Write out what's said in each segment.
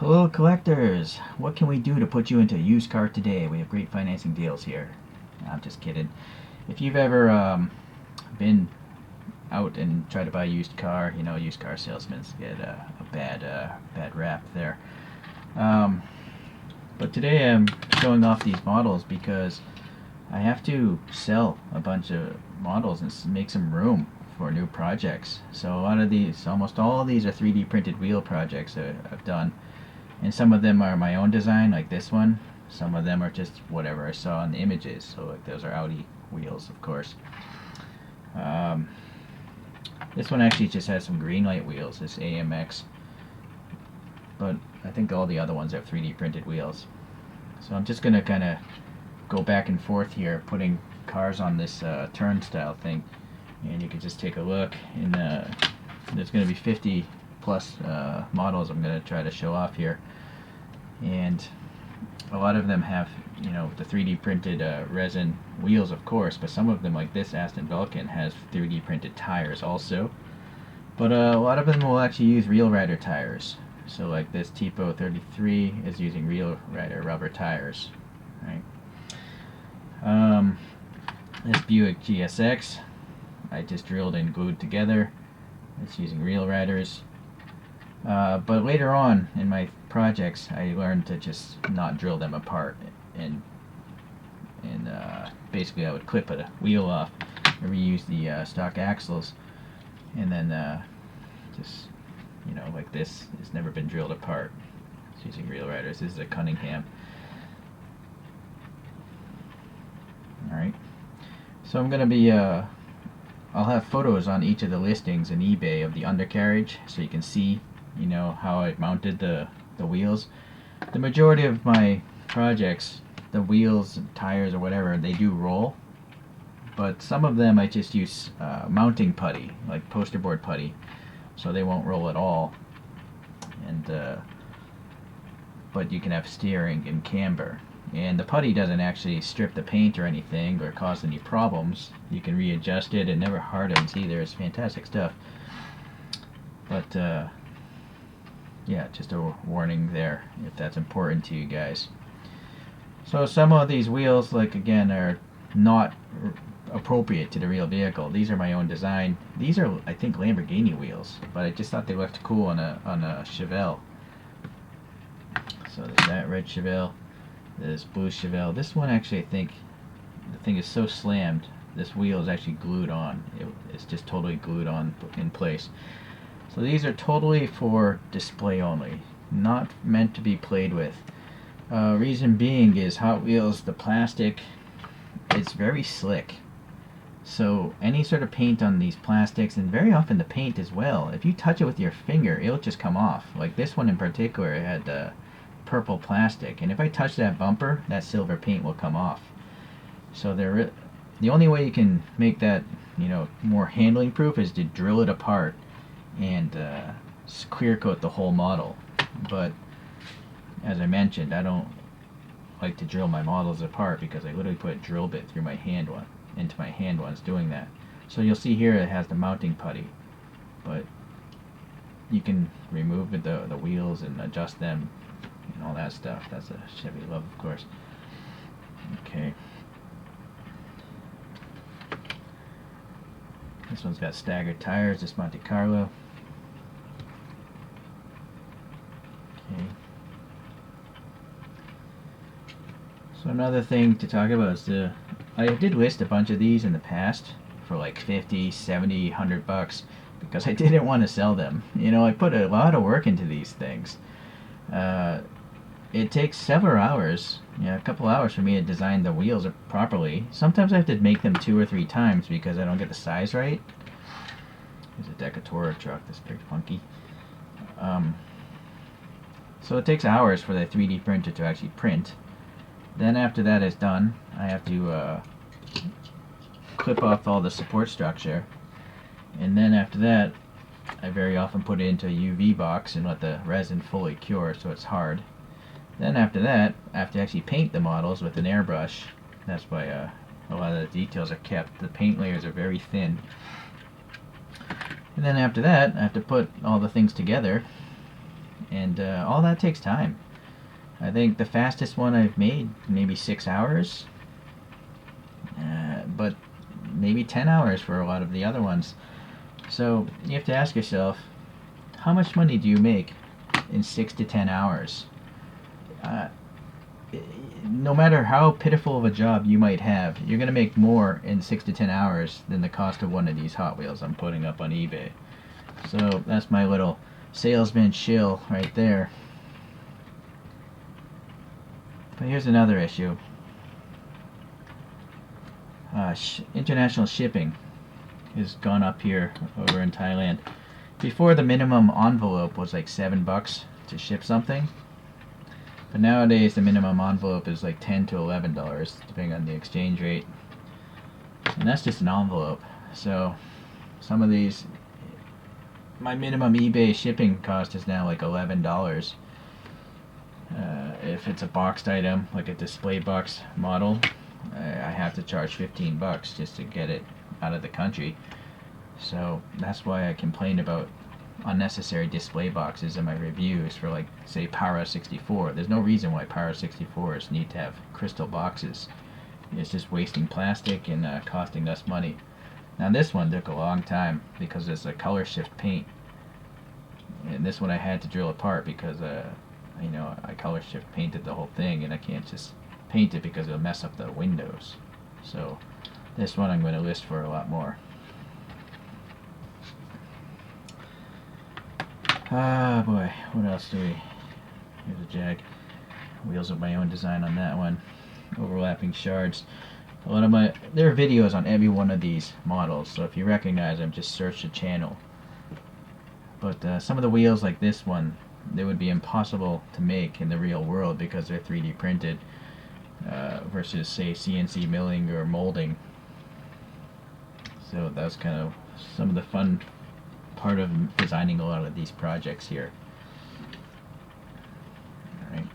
Hello collectors! What can we do to put you into a used car today? We have great financing deals here. I'm just kidding. If you've ever been out and tried to buy a used car, you know used car salesmen get a bad rap there. Um, but today I'm showing off these models because I have to sell a bunch of models and make some room for new projects. So a lot of these, almost all of these are 3D printed wheel projects that I've done. And some of them are my own design, like this one. Some of them are just whatever I saw in the images. So like those are Audi wheels, of course. Um, this one actually just has some green light wheels, this AMX. But I think all the other ones have 3D printed wheels. So I'm just going to kind of go back and forth here, putting cars on this turnstile thing. And you can just take a look. And there's going to be 50 plus models I'm going to try to show off here, and a lot of them have, you know, the 3D printed resin wheels, of course, but some of them, like this Aston Vulcan, has 3D printed tires also. But a lot of them will actually use Real Rider tires. So like this Tipo 33 is using Real Rider rubber tires, right? This Buick GSX I just drilled and glued together. It's using Real Riders. But later on in my projects, I learned to just not drill them apart, and basically I would clip a wheel off, and reuse the stock axles, and then just, you know, like this has never been drilled apart. It's using Real Riders. This is a Cunningham. All right. So I'm gonna be I'll have photos on each of the listings in eBay of the undercarriage, so you can see, you know, how I mounted the wheels. The majority of my projects, the wheels, tires, or whatever, they do roll, but some of them I just use mounting putty, like poster board putty, so they won't roll at all. And but you can have steering and camber, and the putty doesn't actually strip the paint or anything or cause any problems. You can readjust it, it never hardens either. It's fantastic stuff. But yeah, just a warning there if that's important to you guys. So some of these wheels, like, again, are not appropriate to the real vehicle. These are my own design. These are, I think, Lamborghini wheels, but I just thought they looked cool on a Chevelle. So there's that red Chevelle, this blue Chevelle. This one, actually, I think the thing is so slammed, this wheel is actually glued on. It's just totally glued on in place. So these are totally for display only, not meant to be played with. Reason being is Hot Wheels, the plastic, it's very slick. So any sort of paint on these plastics, and very often the paint as well, if you touch it with your finger, it'll just come off. Like this one in particular, it had purple plastic, and if I touch that bumper, that silver paint will come off. So the only way you can make that, you know, more handling proof is to drill it apart and clear coat the whole model. But as I mentioned, I don't like to drill my models apart because I literally put a drill bit through my hand into my hand once doing that. So you'll see here it has the mounting putty, but you can remove the wheels and adjust them and all that stuff. That's a Chevy love, of course. Okay. This one's got staggered tires, this Monte Carlo. Okay. So another thing to talk about is I did list a bunch of these in the past for like 50, 70, 100 bucks because I didn't want to sell them. You know, I put a lot of work into these things. It takes several hours, a couple hours for me to design the wheels properly. Sometimes I have to make them 2 or 3 times because I don't get the size right. There's a Decatura truck that's pretty funky. So it takes hours for the 3D printer to actually print. Then after that is done, I have to clip off all the support structure. And then after that, I very often put it into a UV box and let the resin fully cure so it's hard. Then after that, I have to actually paint the models with an airbrush. That's why a lot of the details are kept. The paint layers are very thin. And then after that, I have to put all the things together and all that takes time. I think the fastest one I've made, maybe 6 hours, but maybe 10 hours for a lot of the other ones. So you have to ask yourself, how much money do you make in 6 to 10 hours? No matter how pitiful of a job you might have, you're going to make more in 6 to 10 hours than the cost of one of these Hot Wheels I'm putting up on eBay. So that's my little salesman shill right there. But here's another issue. International shipping has gone up here over in Thailand. Before, the minimum envelope was like $7 to ship something. But nowadays the minimum envelope is like $10 to $11, depending on the exchange rate. And that's just an envelope. So some of these, my minimum eBay shipping cost is now like $11. If it's a boxed item, like a display box model, I have to charge $15 just to get it out of the country. So that's why I complain about unnecessary display boxes in my reviews for, like, say, Power 64. There's no reason why Power 64s need to have crystal boxes. It's just wasting plastic and costing us money. Now this one took a long time because it's a color shift paint, and this one I had to drill apart because I color shift painted the whole thing, and I can't just paint it because it'll mess up the windows. So this one I'm going to list for a lot more. Ah, boy, what else do we... Here's a Jag. Wheels of my own design on that one. Overlapping shards. A lot of my... There are videos on every one of these models, so if you recognize them, just search the channel. But some of the wheels like this one, they would be impossible to make in the real world because they're 3D printed versus, say, CNC milling or molding. So that's kind of some of the fun part of designing a lot of these projects here. Alright,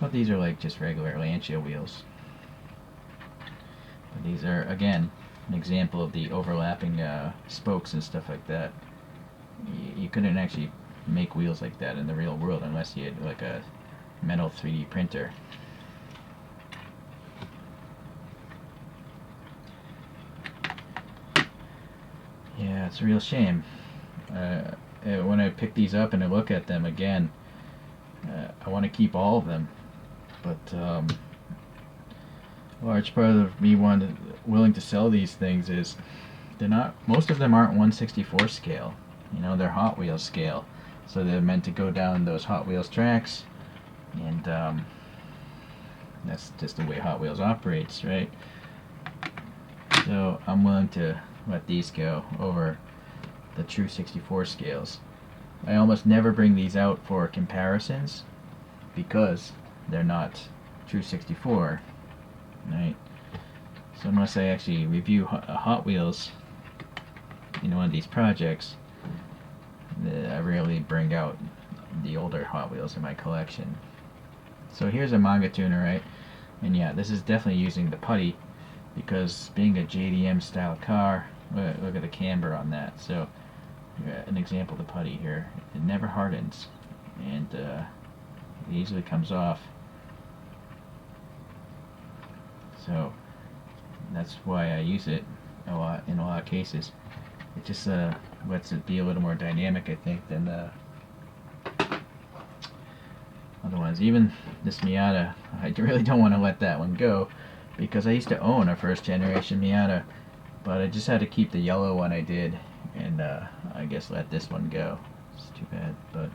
but these are like just regular Lancia wheels. But these are, again, an example of the overlapping spokes and stuff like that. You couldn't actually make wheels like that in the real world unless you had like a metal 3D printer. Yeah, it's a real shame. When I pick these up and I look at them again, I want to keep all of them, but a large part of me willing to sell these things is they're not. Most of them aren't 1/64 scale. You know, they're Hot Wheels scale, so they're meant to go down those Hot Wheels tracks, and that's just the way Hot Wheels operates, right? So I'm willing to let these go over the true 64 scales. I almost never bring these out for comparisons because they're not true 64, right? So unless I actually review Hot Wheels in one of these projects, I rarely bring out the older Hot Wheels in my collection. So here's a manga tuner, right? And yeah, this is definitely using the putty because being a JDM style car, look at the camber on that. So an example of the putty here, it never hardens, and it easily comes off. So that's why I use it a lot in a lot of cases. It just lets it be a little more dynamic, I think, than the other ones. Even this Miata, I really don't want to let that one go because I used to own a first generation Miata, but I just had to keep the yellow one I did, and I guess let this one go. It's too bad, but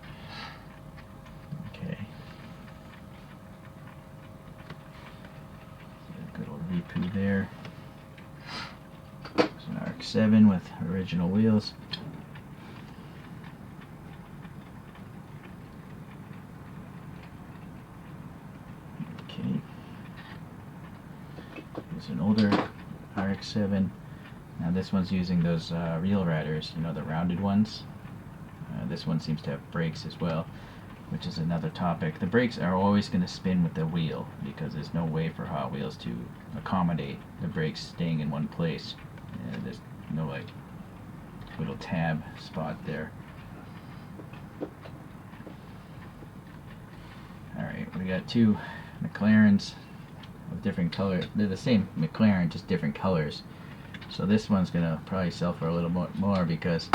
okay. Good old Repu there. It's an RX-7 with original wheels. Okay. Here's an older RX-7. Now this one's using those reel riders, you know, the rounded ones. This one seems to have brakes as well, which is another topic. The brakes are always going to spin with the wheel because there's no way for Hot Wheels to accommodate the brakes staying in one place. There's no like little tab spot there. we got two McLarens of different colors. They're the same McLaren, just different colors. So this one's gonna probably sell for a little more because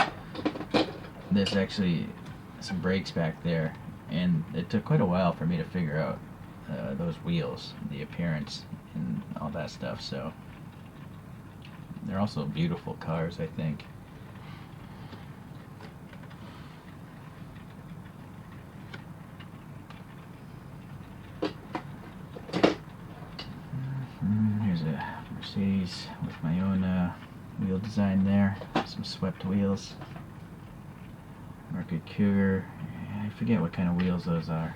there's actually some brakes back there, and it took quite a while for me to figure out those wheels, the appearance, and all that stuff. So they're also beautiful cars, I think. Here's a Mercedes with my own wheel design there. Some swept wheels. Market Cougar. I forget what kind of wheels those are.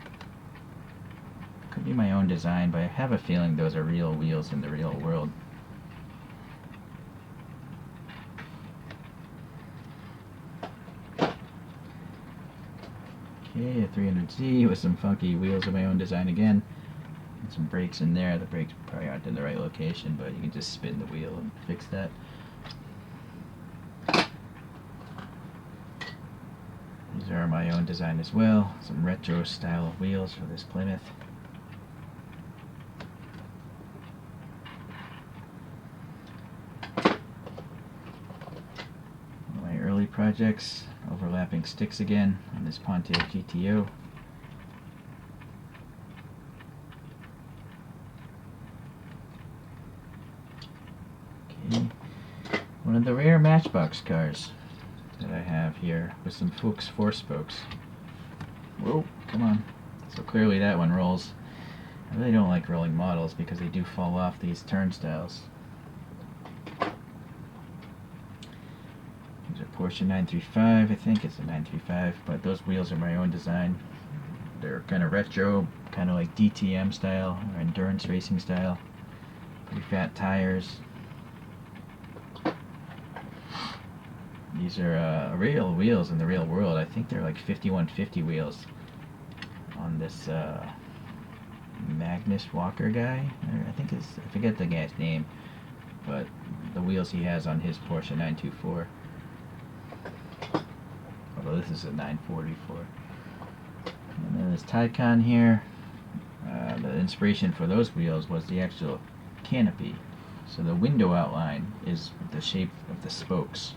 Could be my own design, but I have a feeling those are real wheels in the real world. Okay, a 300Z with some funky wheels of my own design again. And some brakes in there. The brakes probably aren't in the right location, but you can just spin the wheel and fix that. These are my own design as well. Some retro style wheels for this Plymouth. My early projects, overlapping sticks again on this Pontiac GTO. Okay, one of the rare Matchbox cars that I have here with some Fuchs 4-spokes. Whoa, come on. So clearly that one rolls. I really don't like rolling models because they do fall off these turnstiles. There's a Porsche 935, I think it's a 935, but those wheels are my own design. They're kind of retro, kind of like DTM style, or endurance racing style. Pretty fat tires. These are real wheels in the real world. I think they're like 5150 wheels on this Magnus Walker guy. I think it's, I forget the guy's name, but the wheels he has on his Porsche 924. Although this is a 944. And then this Taycan here. The inspiration for those wheels was the actual canopy. So the window outline is the shape of the spokes.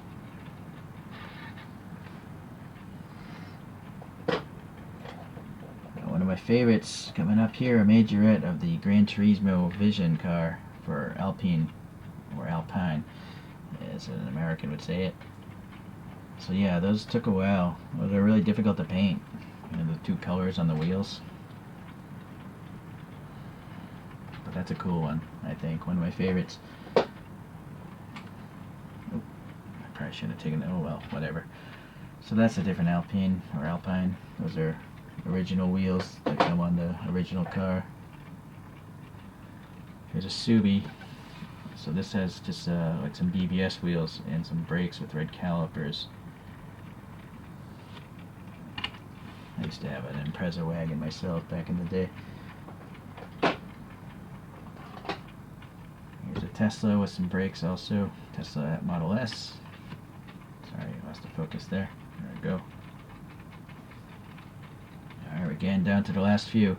One of my favorites coming up here, a Majorette of the Gran Turismo Vision car for Alpine, or Alpine, as an American would say it. So yeah, those took a while. Those are really difficult to paint. You know, the two colors on the wheels. But that's a cool one, I think. One of my favorites. Oh, I probably should have taken that. Oh well, whatever. So that's a different Alpine, or Alpine. Those are original wheels that come on the original car. Here's a Subi. So this has just like some BBS wheels and some brakes with red calipers. I used to have an Impreza wagon myself back in the day. Here's a Tesla with some brakes also. Tesla Model S. Sorry, I lost the focus there. There we go. Alright, we're getting down to the last few.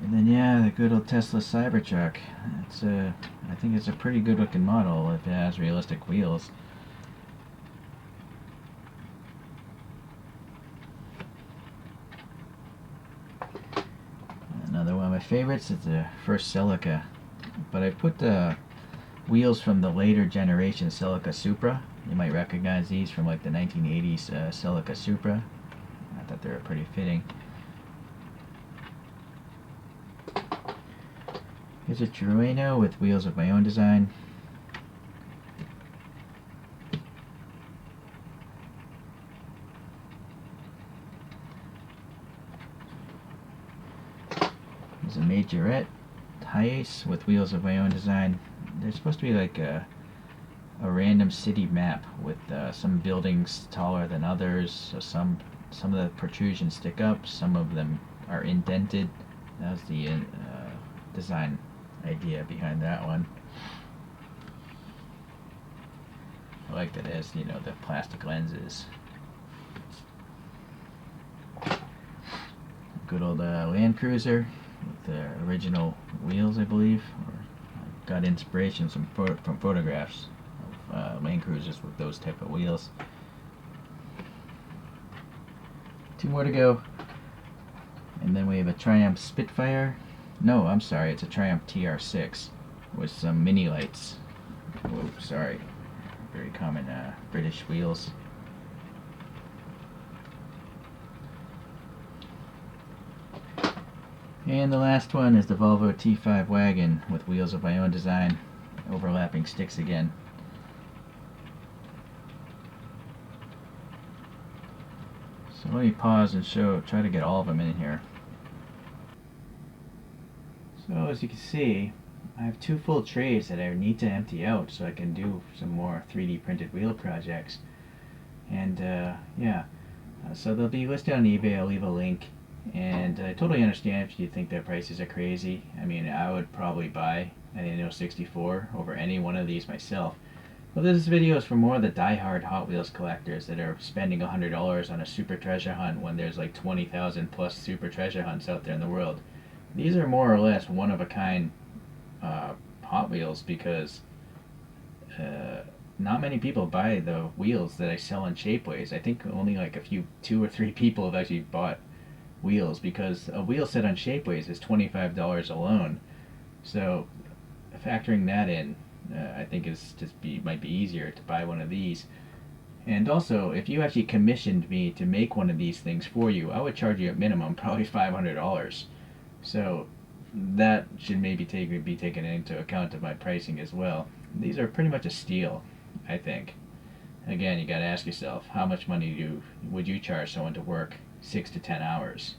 And then yeah, the good old Tesla Cybertruck. It's I think it's a pretty good looking model if it has realistic wheels. Another one of my favorites is the first Silica. But I put the wheels from the later generation Silica Supra. You might recognize these from like the 1980s Silica Supra. I thought they were pretty fitting. Here's a Turismo with wheels of my own design. Here's a Majorette Hiace with wheels of my own design. They're supposed to be like a random city map with some buildings taller than others. So some of the protrusions stick up, some of them are indented. That was the design idea behind that one. I like that it has, you know, the plastic lenses. good old Land Cruiser with the original wheels, I believe. Or I got inspiration from photographs of Land Cruisers with those type of wheels. 2 more to go. And then we have a Triumph Spitfire. No, I'm sorry, it's a Triumph TR6 with some mini lights. Whoa, sorry. Very common British wheels. And the last one is the Volvo T5 Wagon with wheels of my own design, overlapping sticks again. So let me pause and try to get all of them in here. So as you can see, I have 2 full trays that I need to empty out so I can do some more 3D printed wheel projects. And so they'll be listed on eBay. I'll leave a link. And I totally understand if you think their prices are crazy. I mean, I would probably buy an Nano 64 over any one of these myself. But this video is for more of the die-hard Hot Wheels collectors that are spending $100 on a super treasure hunt when there's like 20,000 plus super treasure hunts out there in the world. These are more or less one-of-a-kind Hot Wheels because not many people buy the wheels that I sell in Shapeways. I think only like 2 or 3 people have actually bought wheels because a wheel set on Shapeways is $25 alone. So factoring that in, I think might be easier to buy one of these. And also, if you actually commissioned me to make one of these things for you, I would charge you at minimum probably $500. So that should maybe be taken into account of my pricing as well. These are pretty much a steal, I think. Again, you got to ask yourself, how much money would you charge someone to work 6 to 10 hours?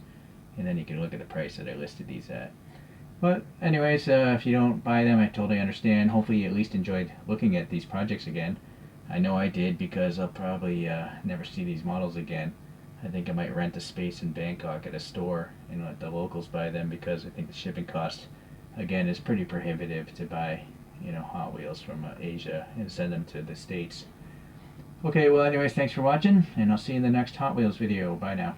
And then you can look at the price that I listed these at. But anyways, if you don't buy them, I totally understand. Hopefully you at least enjoyed looking at these projects again. I know I did because I'll probably never see these models again. I think I might rent a space in Bangkok at a store and let the locals buy them because I think the shipping cost, again, is pretty prohibitive to buy, Hot Wheels from Asia and send them to the States. Okay, well anyways, thanks for watching, and I'll see you in the next Hot Wheels video. Bye now.